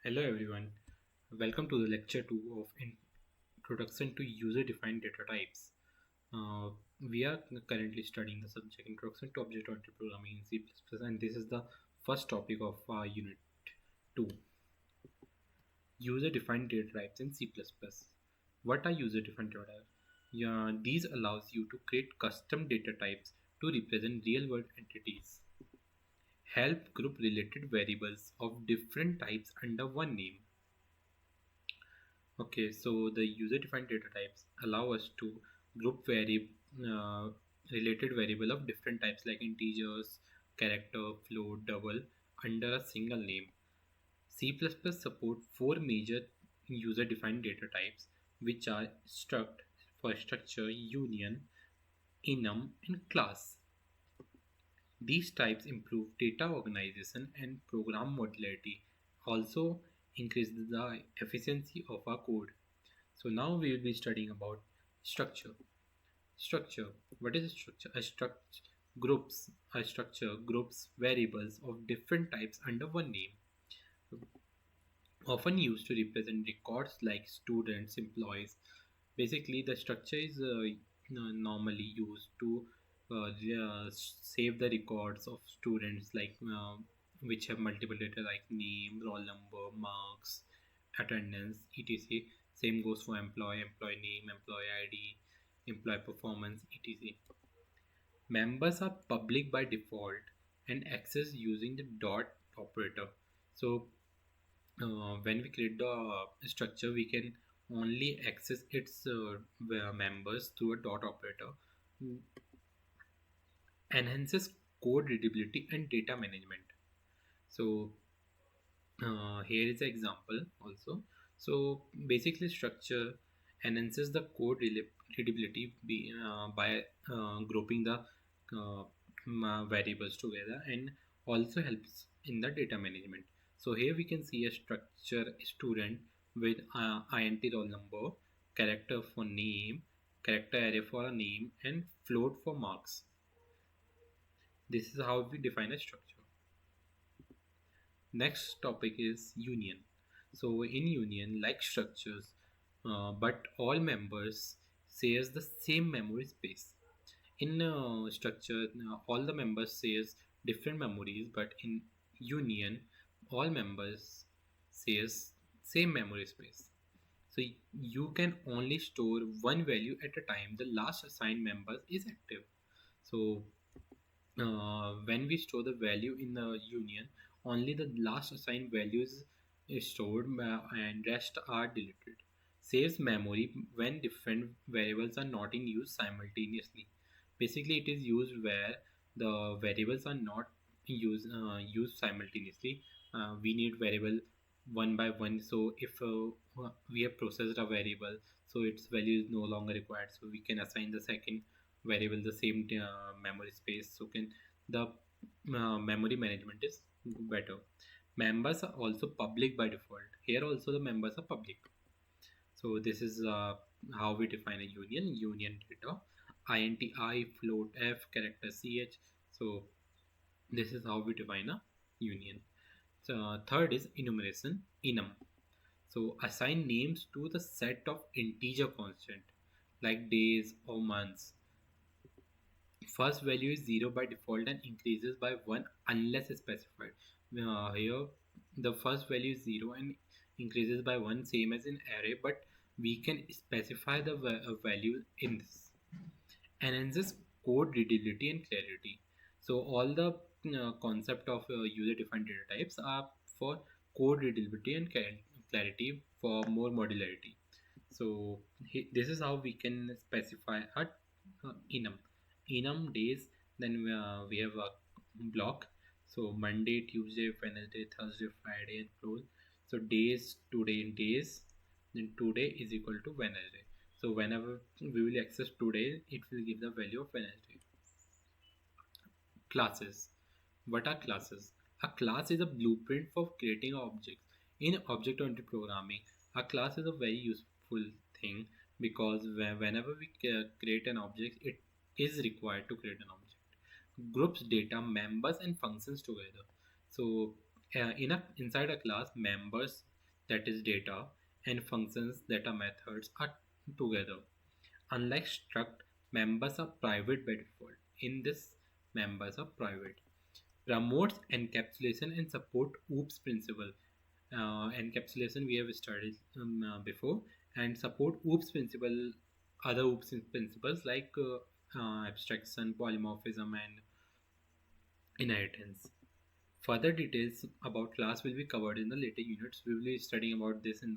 Hello everyone, welcome to the lecture 2 of Introduction to User-Defined Data Types. We are currently studying the subject Introduction to Object-Oriented Programming in C++, and this is the first topic of our Unit 2, User-Defined Data Types in C++. What are user-defined data types? These allows you to create custom data types to represent real-world entities. Help group related variables of different types under one name. Okay, so the user-defined data types allow us to group uh, related variable of different types like integers, character, float, double under a single name. C++ support four major user-defined data types, which are struct for structure, union, enum, and class. These types improve data organization and program modularity, also increase the efficiency of our code. So now we will be studying about structure. Structure. What is a structure? A structure groups variables of different types under one name, often used to represent records like students, employees. Basically, the structure is normally used to save the records of students like which have multiple data like name, roll number, marks, attendance, etc. Same goes for employee name, employee ID, employee performance, etc. Members are public by default and accessed using the dot operator. So when we create the structure, we can only access its members through a dot operator. Enhances code readability and data management. So here is an example also. So basically, structure enhances the code readability by grouping the variables together, and also helps in the data management. So here we can see a structure student with int roll number, character for name, character array for a name, and float for marks. This is how we define a structure. Next topic is union. So in union, like structures, but all members shares the same memory space. In structure, all the members shares different memories, but in union, all members shares same memory space. So you can only store one value at a time. The last assigned member is active. So when we store the value in the union, only the last assigned values is stored and rest are deleted. Saves memory when different variables are not in use simultaneously. Basically, it is used where the variables are not used simultaneously. We need variable one by one. So if we have processed a variable, so its value is no longer required. So we can assign the second variable the same memory space. So can the memory management is better. Members are also public by default. Here also the members are public. So this is how we define a union data, int I, float f, character ch. So this is how we define a union. So third is enumeration, enum. So assign names to the set of integer constant like days or months. First value is 0 by default and increases by 1 unless specified. Here, the first value is 0 and increases by 1, same as in array, but we can specify the value in this. Enhances code readability and clarity. So, all the concept of user defined data types are for code readability and clarity for more modularity. So, this is how we can specify a enum days. Then we have a block. So Monday, Tuesday, Wednesday, Thursday, Friday, and close. So days, today in days, then today is equal to Wednesday. So whenever we will access today, it will give the value of Wednesday. Classes. What are classes? A class is a blueprint for creating objects. In object-oriented programming, a class is a very useful thing because whenever we create an object, it is required to create an object. Groups data, members, and functions together. So, inside a class, members that is data, and functions that are methods are together. Unlike struct, members are private by default. In this, members are private. Promotes encapsulation and support OOPS principle. Encapsulation we have studied before, and support OOPS principle, other OOPS principles like abstraction, polymorphism, and inheritance. Further details about class will be covered in the later units. We will be studying about this in